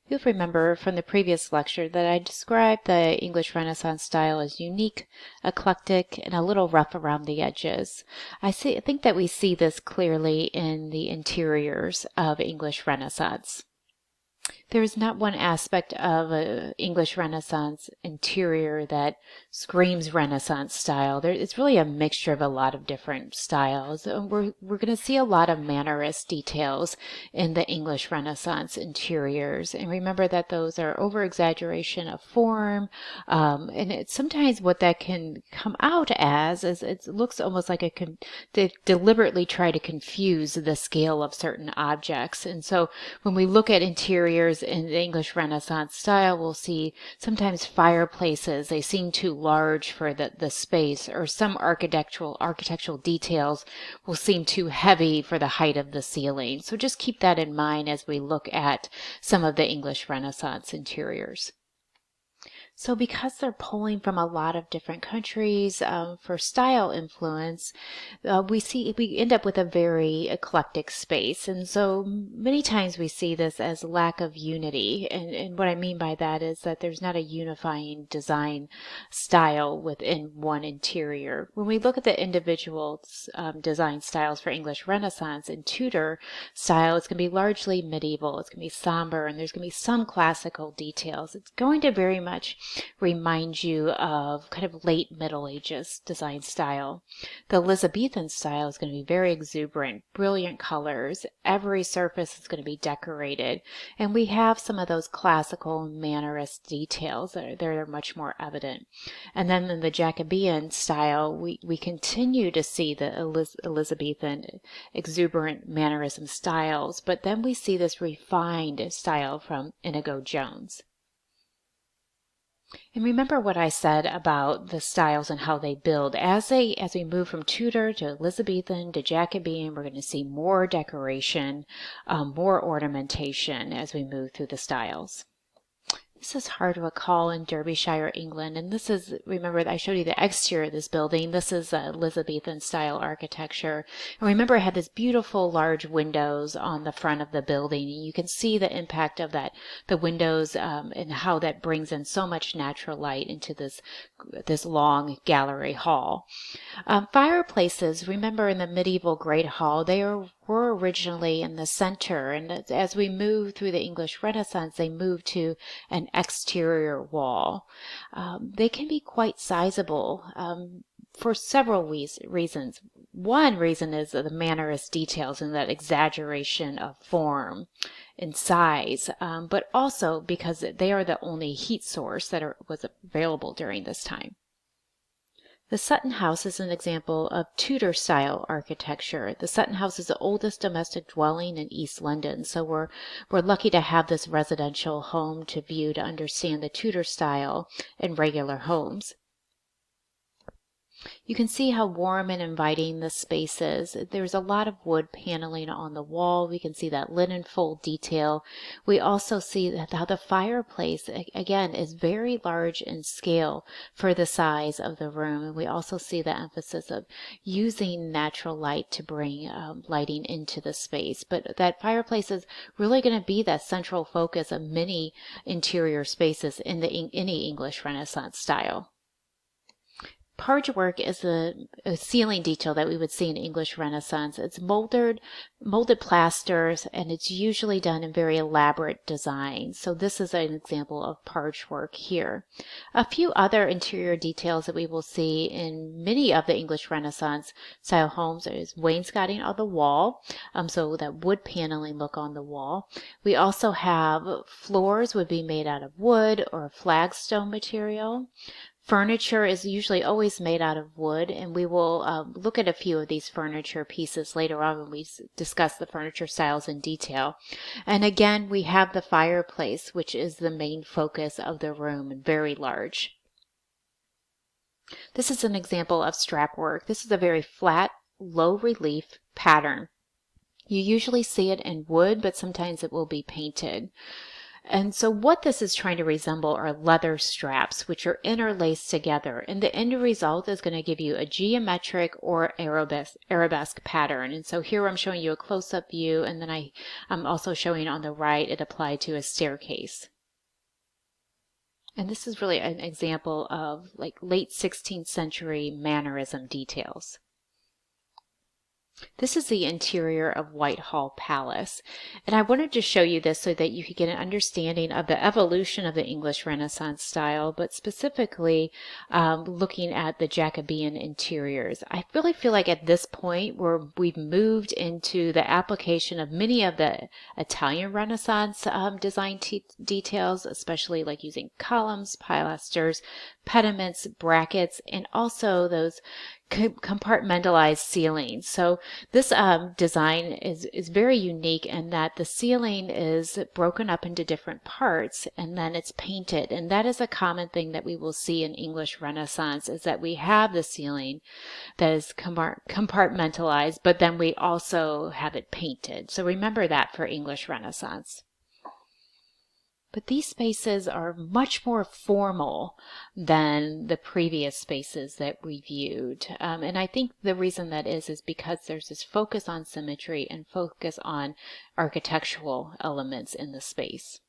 You'll remember from the previous lecture that I described the English Renaissance style as unique, eclectic, and a little rough around the edges. I think that we see this clearly in the interiors of English Renaissance. There is not one aspect of an English Renaissance interior that screams Renaissance style. It's really a mixture of a lot of different styles. We're going to see a lot of mannerist details in the English Renaissance interiors. And remember that those are over-exaggeration of form. And sometimes what that can come out as is it looks almost like they deliberately try to confuse the scale of certain objects. And so when we look at interiors in the English Renaissance style, we'll see sometimes fireplaces. They seem too large for the space, or some architectural details will seem too heavy for the height of the ceiling. So just keep that in mind as we look at some of the English Renaissance interiors. So because they're pulling from a lot of different countries for style influence, we end up with a very eclectic space. And so many times we see this as lack of unity. And what I mean by that is that there's not a unifying design style within one interior. When we look at the individual design styles for English Renaissance and Tudor style, it's going to be largely medieval. It's going to be somber, and there's going to be some classical details. It's going to very much remind you of kind of late Middle Ages design style. The Elizabethan style is going to be very exuberant, brilliant colors. Every surface is going to be decorated. And we have some of those classical mannerist details that are much more evident. And then in the Jacobean style, we continue to see the Elizabethan exuberant mannerism styles, but then we see this refined style from Inigo Jones. And remember what I said about the styles and how they build. As we move from Tudor to Elizabethan to Jacobean, we're going to see more decoration, more ornamentation as we move through the styles. This is Hardwick Hall in Derbyshire, England, and this is, remember I showed you the exterior of this building. This is Elizabethan style architecture. And remember, it had this beautiful large windows on the front of the building, and you can see the impact of that, the windows, and how that brings in so much natural light into this long gallery hall. Fireplaces, remember in the medieval Great Hall, they were originally in the center, and as we move through the English Renaissance, they move to an exterior wall. They can be quite sizable for several reasons. One reason is the mannerist details and that exaggeration of form and size, but also because they are the only heat source that was available during this time. The Sutton House is an example of Tudor-style architecture. The Sutton House is the oldest domestic dwelling in East London, so we're lucky to have this residential home to view to understand the Tudor style in regular homes. You can see how warm and inviting the space is. There's a lot of wood paneling on the wall. We can see that linen fold detail. We also see how the fireplace, again, is very large in scale for the size of the room. And we also see the emphasis of using natural light to bring lighting into the space. But that fireplace is really going to be that central focus of many interior spaces in any English Renaissance style. Pargework is a ceiling detail that we would see in English Renaissance. It's molded plasters, and it's usually done in very elaborate designs. So this is an example of pargework here. A few other interior details that we will see in many of the English Renaissance style homes is wainscoting on the wall, so that wood paneling look on the wall. We also have floors would be made out of wood or flagstone material. Furniture is usually always made out of wood, and we will look at a few of these furniture pieces later on when we discuss the furniture styles in detail. And again, we have the fireplace, which is the main focus of the room and very large. This is an example of strapwork. This is a very flat, low relief pattern. You usually see it in wood, but sometimes it will be painted. And so what this is trying to resemble are leather straps, which are interlaced together. And the end result is going to give you a geometric or arabesque pattern. And so here I'm showing you a close-up view, and then I'm also showing on the right it applied to a staircase. And this is really an example of like late 16th century mannerism details. This is the interior of Whitehall Palace, and I wanted to show you this so that you could get an understanding of the evolution of the English Renaissance style, but specifically looking at the Jacobean interiors. I really feel like at this point we've moved into the application of many of the Italian Renaissance design details, especially like using columns, pilasters, pediments, brackets, and also those compartmentalized ceilings. So this design is very unique in that the ceiling is broken up into different parts and then it's painted. And that is a common thing that we will see in English Renaissance, is that we have the ceiling that is compartmentalized, but then we also have it painted. So remember that for English Renaissance. But these spaces are much more formal than the previous spaces that we viewed. And I think the reason that is because there's this focus on symmetry and focus on architectural elements in the space.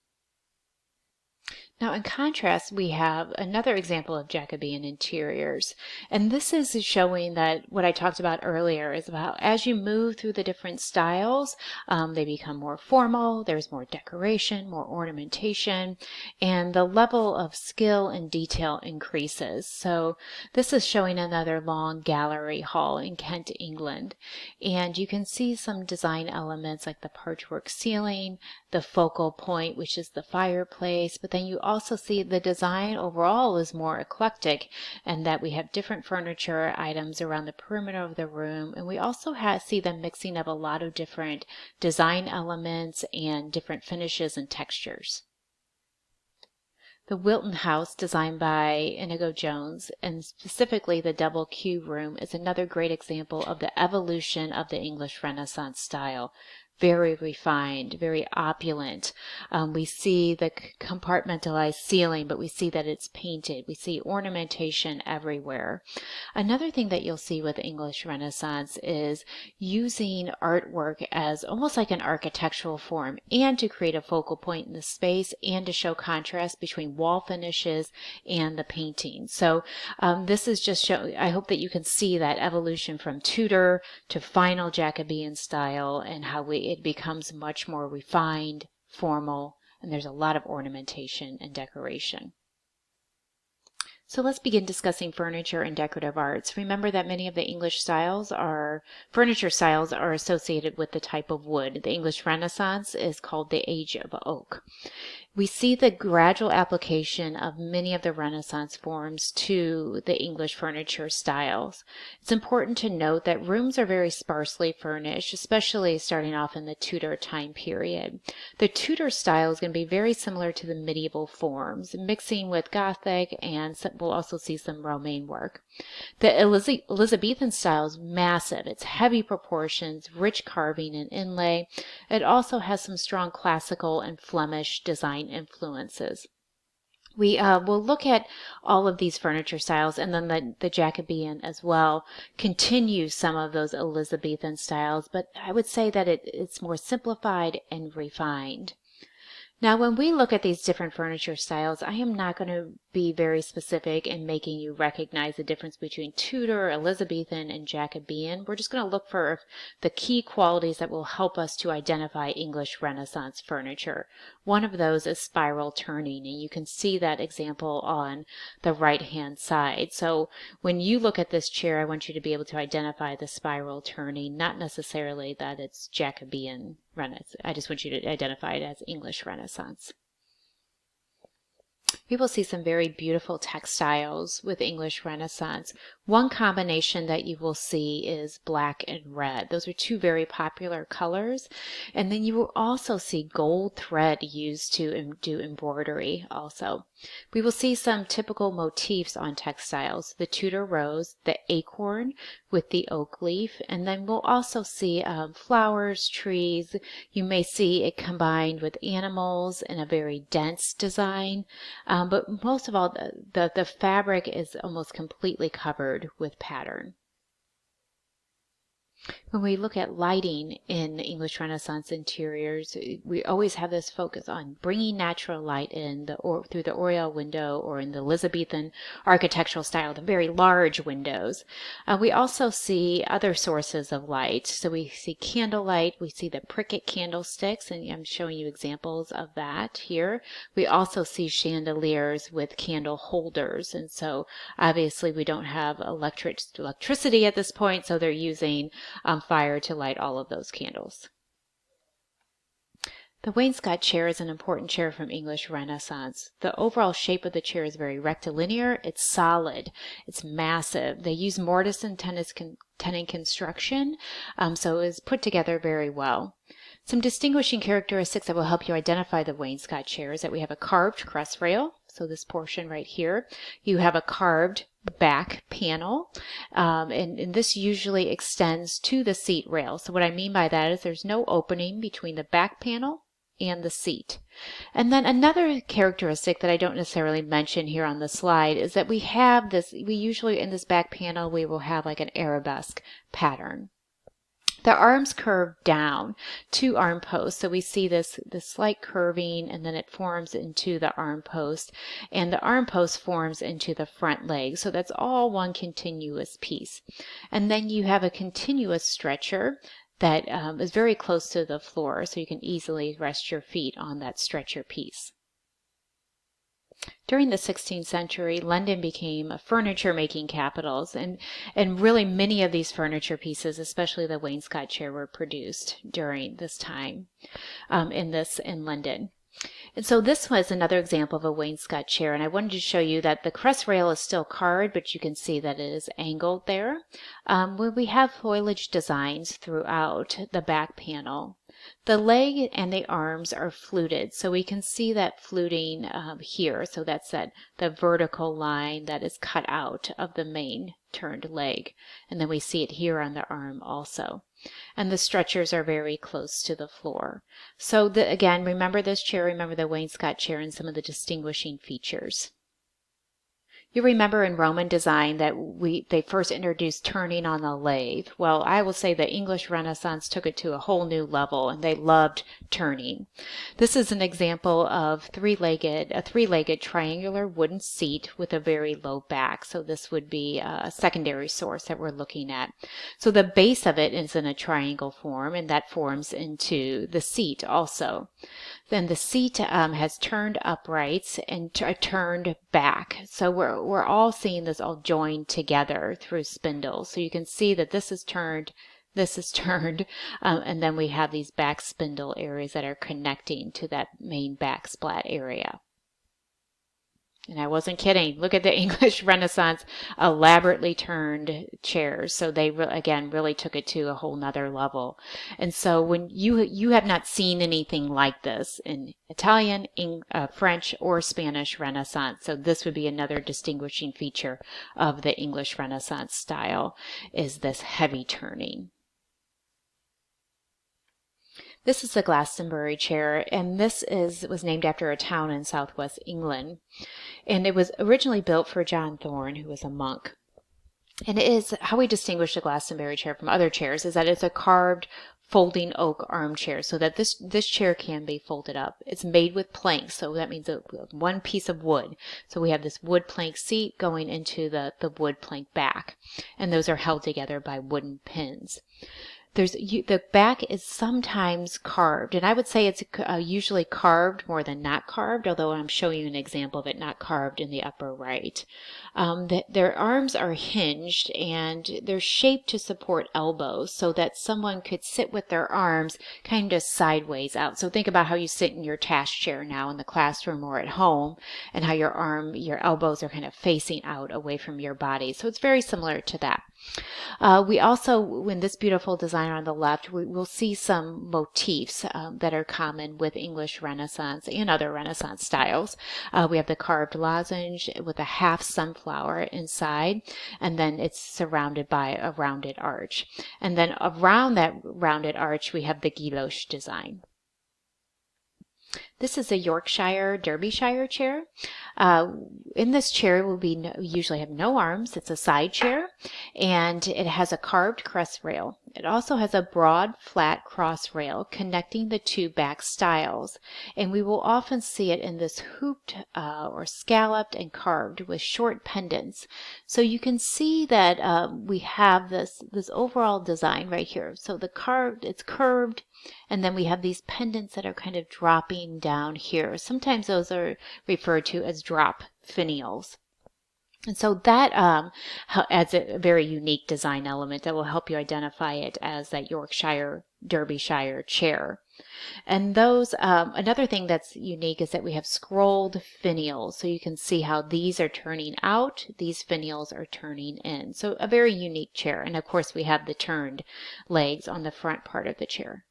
Now, in contrast, we have another example of Jacobean interiors. And this is showing that what I talked about earlier is about as you move through the different styles, they become more formal, there's more decoration, more ornamentation, and the level of skill and detail increases. So this is showing another long gallery hall in Kent, England. And you can see some design elements like the pargework ceiling, the focal point, which is the fireplace, but then you also see the design overall is more eclectic, and that we have different furniture items around the perimeter of the room, and we also see the mixing of a lot of different design elements and different finishes and textures. The Wilton House, designed by Inigo Jones, and specifically the double cube room, is another great example of the evolution of the English Renaissance style. Very refined, very opulent. We see the compartmentalized ceiling, but we see that it's painted. We see ornamentation everywhere. Another thing that you'll see with English Renaissance is using artwork as almost like an architectural form, and to create a focal point in the space and to show contrast between wall finishes and the painting. So this is just showing, I hope that you can see that evolution from Tudor to final Jacobean style, and how it becomes much more refined, formal, and there's a lot of ornamentation and decoration. So let's begin discussing furniture and decorative arts. Remember that many of the English furniture styles are associated with the type of wood. The English Renaissance is called the Age of Oak. We see the gradual application of many of the Renaissance forms to the English furniture styles. It's important to note that rooms are very sparsely furnished, especially starting off in the Tudor time period. The Tudor style is going to be very similar to the medieval forms, mixing with Gothic, and we'll also see some Roman work. The Elizabethan style is massive. It's heavy proportions, rich carving and inlay. It also has some strong classical and Flemish design influences. We will look at all of these furniture styles, and then the Jacobean as well continues some of those Elizabethan styles, but I would say that it's more simplified and refined. Now, when we look at these different furniture styles, I am not going to be very specific in making you recognize the difference between Tudor, Elizabethan, and Jacobean. We're just going to look for the key qualities that will help us to identify English Renaissance furniture. One of those is spiral turning, and you can see that example on the right-hand side. So when you look at this chair, I want you to be able to identify the spiral turning, not necessarily that it's Jacobean Renaissance. I just want you to identify it as English Renaissance. We will see some very beautiful textiles with English Renaissance. One combination that you will see is black and red. Those are two very popular colors. And then you will also see gold thread used to do embroidery also. We will see some typical motifs on textiles, the Tudor rose, the acorn with the oak leaf, and then we'll also see flowers, trees. You may see it combined with animals in a very dense design. But most of all, the fabric is almost completely covered with pattern. When we look at lighting in English Renaissance interiors, we always have this focus on bringing natural light in through the oriel window, or in the Elizabethan architectural style, the very large windows. We also see other sources of light. So we see candlelight, we see the pricket candlesticks, and I'm showing you examples of that here. We also see chandeliers with candle holders, and so obviously we don't have electricity at this point, so they're using fire to light all of those candles. The Wainscot chair is an important chair from English Renaissance. The overall shape of the chair is very rectilinear, it's solid, it's massive. They use mortise and tenon construction, so it is put together very well. Some distinguishing characteristics that will help you identify the Wainscot chair is that we have a carved crest rail, so this portion right here. You have a carved back panel, and this usually extends to the seat rail. So what I mean by that is there's no opening between the back panel and the seat. And then another characteristic that I don't necessarily mention here on the slide is that we have this, we usually in this back panel we will have like an arabesque pattern. The arms curve down to arm posts, so we see this slight curving, and then it forms into the arm post, and the arm post forms into the front leg. So that's all one continuous piece. And then you have a continuous stretcher that is very close to the floor, so you can easily rest your feet on that stretcher piece. During the 16th century, London became a furniture-making capital, and really many of these furniture pieces, especially the Wainscot chair, were produced during this time in London. And so this was another example of a Wainscot chair, and I wanted to show you that the crest rail is still carved, but you can see that it is angled there. We have foliage designs throughout the back panel. The leg and the arms are fluted, so we can see that fluting here. So that's the vertical line that is cut out of the main turned leg. And then we see it here on the arm also. And the stretchers are very close to the floor. So again, remember this chair, remember the Wainscot chair, and some of the distinguishing features. You remember in Roman design that they first introduced turning on the lathe. Well, I will say the English Renaissance took it to a whole new level, and they loved turning. This is an example of a three-legged triangular wooden seat with a very low back. So this would be a secondary source that we're looking at. So the base of it is in a triangle form, and that forms into the seat also. Then the seat has turned uprights and turned back. So we're all seeing this all joined together through spindles. So you can see that this is turned, and then we have these back spindle areas that are connecting to that main back splat area. And I wasn't kidding. Look at the English Renaissance elaborately turned chairs. So they, again, really took it to a whole nother level. And so when you have not seen anything like this in Italian, French, or Spanish Renaissance. So this would be another distinguishing feature of the English Renaissance style, is this heavy turning. This is the Glastonbury chair, and this was named after a town in southwest England. And it was originally built for John Thorne, who was a monk. And it is how we distinguish the Glastonbury chair from other chairs is that it's a carved folding oak armchair, so that this chair can be folded up. It's made with planks, so that means one piece of wood. So we have this wood plank seat going into the wood plank back, and those are held together by wooden pins. the back is sometimes carved, and I would say it's usually carved more than not carved, although I'm showing you an example of it not carved in the upper right. Their arms are hinged and they're shaped to support elbows so that someone could sit with their arms kind of sideways out. So think about how you sit in your task chair now in the classroom or at home, and how your elbows are kind of facing out away from your body. So it's very similar to that. We also, in this beautiful design on the left, we will see some motifs that are common with English Renaissance and other Renaissance styles. We have the carved lozenge with a half sunflower inside, and then it's surrounded by a rounded arch. And then around that rounded arch, we have the guilloche design. This is a Yorkshire-Derbyshire chair. In this chair, we usually have no arms. It's a side chair, and it has a carved crest rail. It also has a broad, flat cross rail connecting the two back stiles, and we will often see it in this hooped or scalloped and carved with short pendants. So you can see that we have this overall design right here. So it's curved, and then we have these pendants that are kind of dropping down here. Sometimes those are referred to as drop finials. And so that adds a very unique design element that will help you identify it as that Yorkshire-Derbyshire chair. And those, another thing that's unique is that we have scrolled finials. So you can see how these are turning out, these finials are turning in. So a very unique chair. And of course we have the turned legs on the front part of the chair.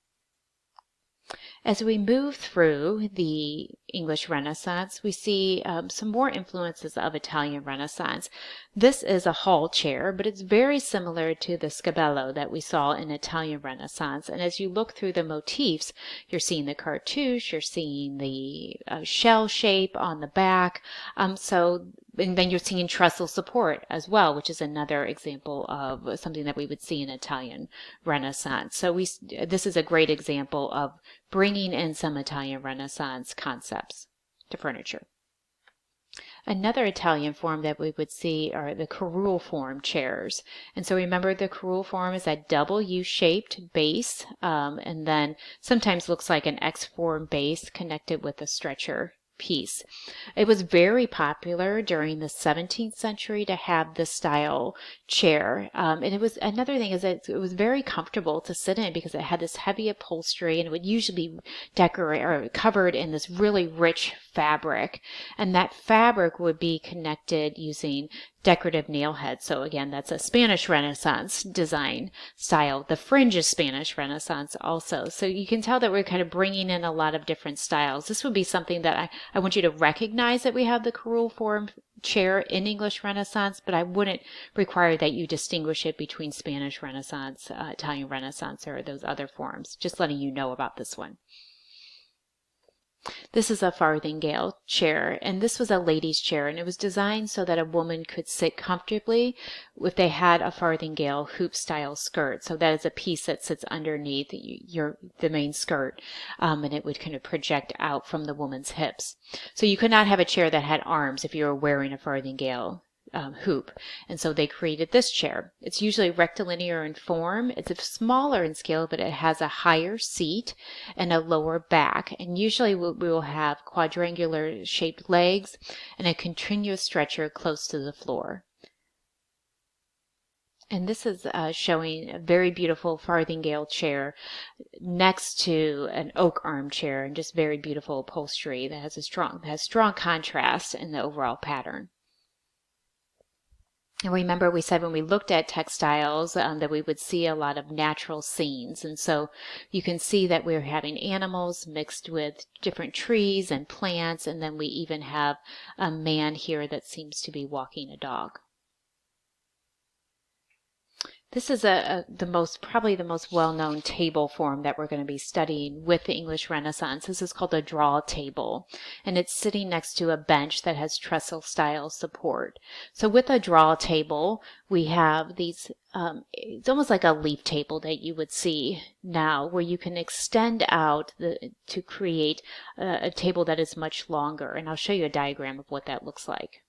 As we move through the English Renaissance, we see some more influences of Italian Renaissance. This is a hall chair, but it's very similar to the scabello that we saw in Italian Renaissance. And as you look through the motifs, you're seeing the cartouche, you're seeing the shell shape on the back. And then you're seeing trestle support as well, which is another example of something that we would see in Italian Renaissance. So this is a great example of bringing in some Italian Renaissance concepts to furniture. Another Italian form that we would see are the carrule form chairs. And so remember, the carrule form is that double U-shaped base, and then sometimes looks like an X-form base connected with a stretcher piece. It was very popular during the 17th century to have this style chair. And it was another thing is that it was very comfortable to sit in because it had this heavy upholstery, and it would usually be decorated or covered in this really rich fabric. And that fabric would be connected using decorative nail heads. So again, that's a Spanish Renaissance design style. The fringe is Spanish Renaissance also. So you can tell that we're kind of bringing in a lot of different styles. This would be something that I want you to recognize that we have the carrule form chair in English Renaissance, but I wouldn't require that you distinguish it between Spanish Renaissance, Italian Renaissance, or those other forms. Just letting you know about this one. This is a farthingale chair, and this was a lady's chair, and it was designed so that a woman could sit comfortably if they had a farthingale hoop style skirt. So that is a piece that sits underneath the main skirt, and it would kind of project out from the woman's hips. So you could not have a chair that had arms if you were wearing a farthingale hoop. And so they created this chair. It's usually rectilinear in form. It's smaller in scale, but it has a higher seat and a lower back. And usually we will have quadrangular shaped legs and a continuous stretcher close to the floor. And this is showing a very beautiful farthingale chair next to an oak armchair, and just very beautiful upholstery that has strong contrast in the overall pattern. And remember, we said when we looked at textiles that we would see a lot of natural scenes. And so you can see that we're having animals mixed with different trees and plants. And then we even have a man here that seems to be walking a dog. This is probably the most well-known table form that we're going to be studying with the English Renaissance. This is called a draw table, and it's sitting next to a bench that has trestle-style support. So with a draw table, we have these, it's almost like a leaf table that you would see now, where you can extend out to create a table that is much longer. And I'll show you a diagram of what that looks like.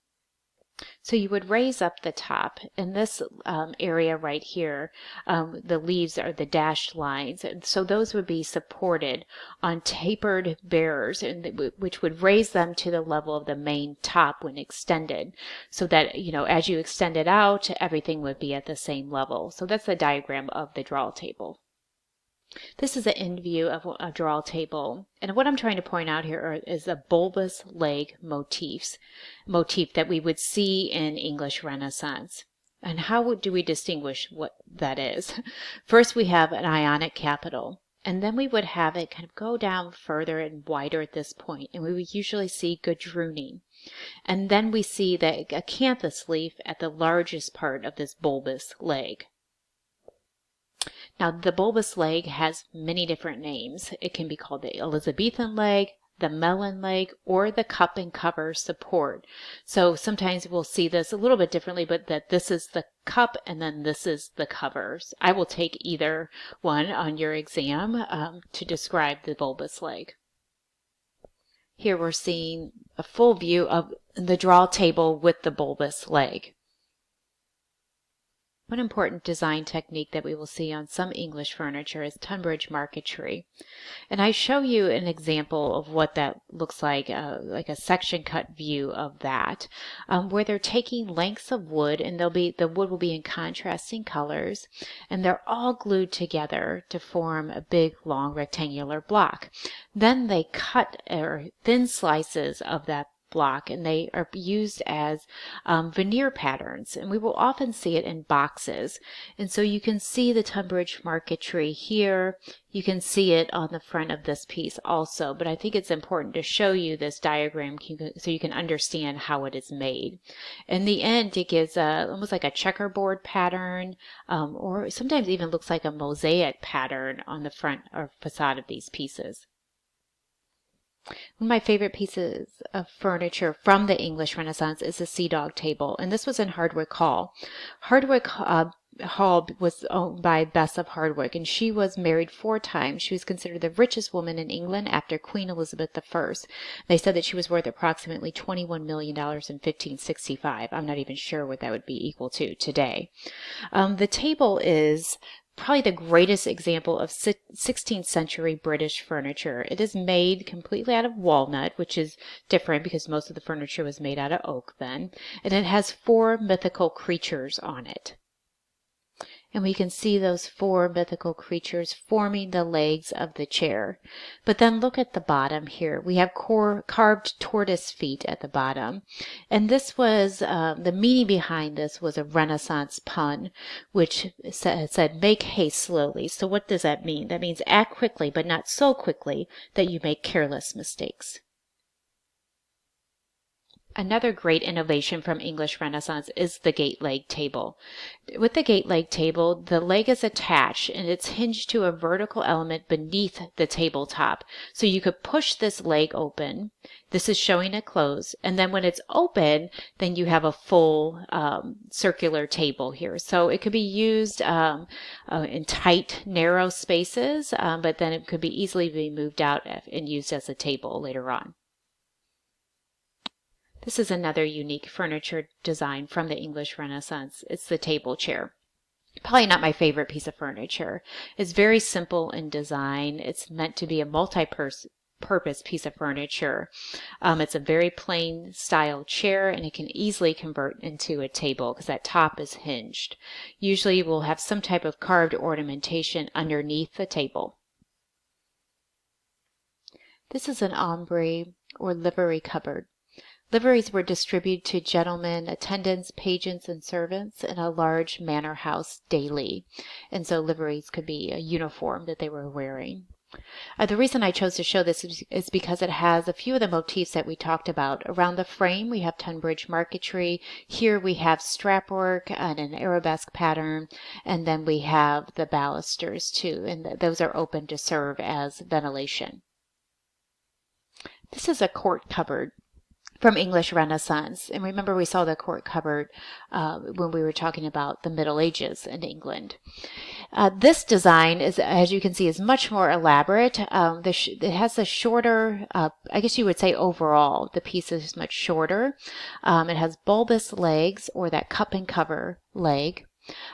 So you would raise up the top. In this area right here, the leaves are the dashed lines, and so those would be supported on tapered bearers, which would raise them to the level of the main top when extended, so that, you know, as you extend it out, everything would be at the same level. So that's the diagram of the draw table. This is an end view of a draw table, and what I'm trying to point out here is the bulbous leg motif that we would see in English Renaissance. And how do we distinguish what that is? First, we have an Ionic capital, and then we would have it kind of go down further and wider at this point, and we would usually see gadrooning. And then we see the acanthus leaf at the largest part of this bulbous leg. Now, the bulbous leg has many different names. It can be called the Elizabethan leg, the melon leg, or the cup and cover support. So sometimes we'll see this a little bit differently, but that this is the cup and then this is the covers. I will take either one on your exam to describe the bulbous leg. Here we're seeing a full view of the draw table with the bulbous leg. One important design technique that we will see on some English furniture is Tunbridge Marquetry. And I show you an example of what that looks like a section cut view of that, where they're taking lengths of wood, and the wood will be in contrasting colors, and they're all glued together to form a big, long, rectangular block. Then they cut thin slices of that block, and they are used as veneer patterns, and we will often see it in boxes. And so you can see the Tunbridge Marquetry here. You can see it on the front of this piece also, but I think it's important to show you this diagram so you can understand how it is made. In the end, it gives almost like a checkerboard pattern, or sometimes even looks like a mosaic pattern on the front or facade of these pieces. One of my favorite pieces of furniture from the English Renaissance is the Sea Dog table, and this was in Hardwicke Hall. Hardwicke Hall was owned by Bess of Hardwicke, and she was married 4 times. She was considered the richest woman in England after Queen Elizabeth I. They said that she was worth approximately $21 million in 1565. I'm not even sure what that would be equal to today. The table is probably the greatest example of 16th century British furniture. It is made completely out of walnut, which is different because most of the furniture was made out of oak then, and it has 4 mythical creatures on it. And we can see those 4 mythical creatures forming the legs of the chair. But then look at the bottom here. We have carved tortoise feet at the bottom. And this was, the meaning behind this was a Renaissance pun, which said, make haste slowly. So what does that mean? That means act quickly, but not so quickly that you make careless mistakes. Another great innovation from English Renaissance is the gate leg table. With the gate leg table, the leg is attached and it's hinged to a vertical element beneath the tabletop. So you could push this leg open. This is showing it closed. And then when it's open, then you have a full circular table here. So it could be used in tight, narrow spaces, but then it could be easily be moved out and used as a table later on. This is another unique furniture design from the English Renaissance. It's the table chair. Probably not my favorite piece of furniture. It's very simple in design. It's meant to be a multi-purpose piece of furniture. It's a very plain style chair, and it can easily convert into a table because that top is hinged. Usually we'll have some type of carved ornamentation underneath the table. This is an ombre or livery cupboard. Liveries were distributed to gentlemen, attendants, pages, and servants in a large manor house daily. And so liveries could be a uniform that they were wearing. The reason I chose to show this is because it has a few of the motifs that we talked about. Around the frame, we have Tunbridge Marquetry. Here we have strapwork and an arabesque pattern. And then we have the balusters too. And those are open to serve as ventilation. This is a court cupboard. from English Renaissance. And remember, we saw the court cupboard when we were talking about the Middle Ages in England. This design is, as you can see, is much more elaborate. It has a shorter, I guess you would say overall, the piece is much shorter. It has bulbous legs, or that cup and cover leg.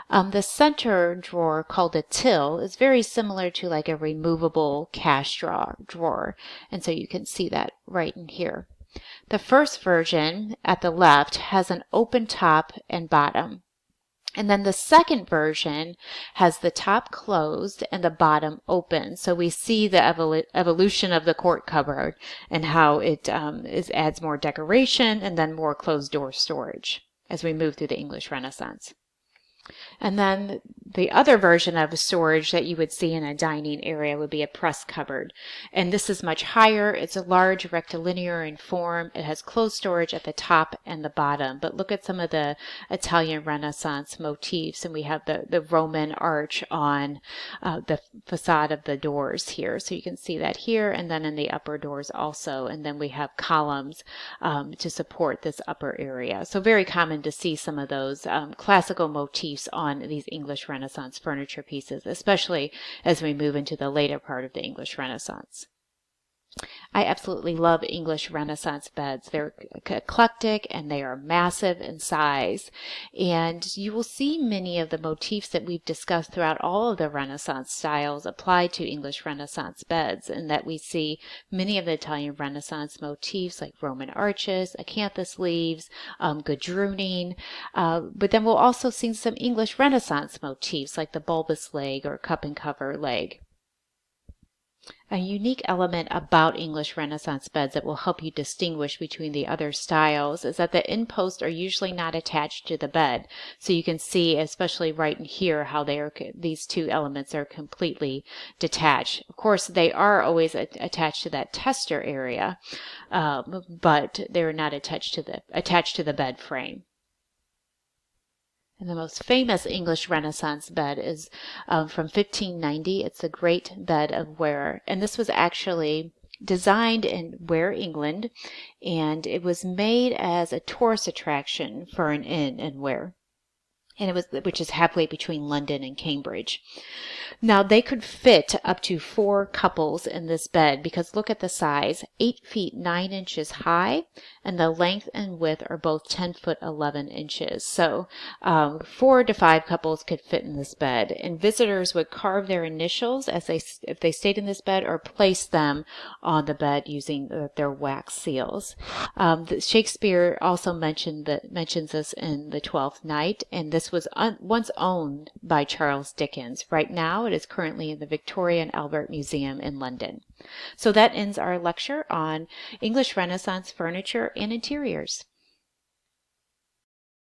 The center drawer, called a till, is very similar to like a removable cash drawer. And so you can see that right in here. The first version at the left has an open top and bottom. And then the second version has the top closed and the bottom open. So we see the evolution of the court cupboard and how it adds more decoration and then more closed door storage as we move through the English Renaissance. And then the other version of storage that you would see in a dining area would be a press cupboard. And this is much higher. It's a large rectilinear in form. It has closed storage at the top and the bottom. But look at some of the Italian Renaissance motifs. And we have the Roman arch on the facade of the doors here. So you can see that here, and then in the upper doors also. And then we have columns to support this upper area. So very common to see some of those classical motifs on these English Renaissance furniture pieces, especially as we move into the later part of the English Renaissance. I absolutely love English Renaissance beds. They're eclectic and they are massive in size. And you will see many of the motifs that we've discussed throughout all of the Renaissance styles applied to English Renaissance beds, and that we see many of the Italian Renaissance motifs like Roman arches, acanthus leaves, gadrooning. But then we'll also see some English Renaissance motifs like the bulbous leg or cup and cover leg. A unique element about English Renaissance beds that will help you distinguish between the other styles is that the end posts are usually not attached to the bed. So you can see, especially right in here, how these two elements are completely detached. Of course, they are always attached to that tester area, but they're not attached to the bed frame. And the most famous English Renaissance bed is from 1590. It's the Great Bed of Ware. And this was actually designed in Ware, England, and it was made as a tourist attraction for an inn in Ware, which is halfway between London and Cambridge. Now, they could fit up to 4 couples in this bed because look at the size, 8 feet 9 inches high, and the length and width are both 10 foot 11 inches. So 4 to 5 couples could fit in this bed, and visitors would carve their initials if they stayed in this bed, or place them on the bed using their wax seals. Shakespeare also mentions this in The Twelfth Night, and this was once owned by Charles Dickens. Right now, it is currently in the Victoria and Albert Museum in London. So that ends our lecture on English Renaissance furniture and interiors.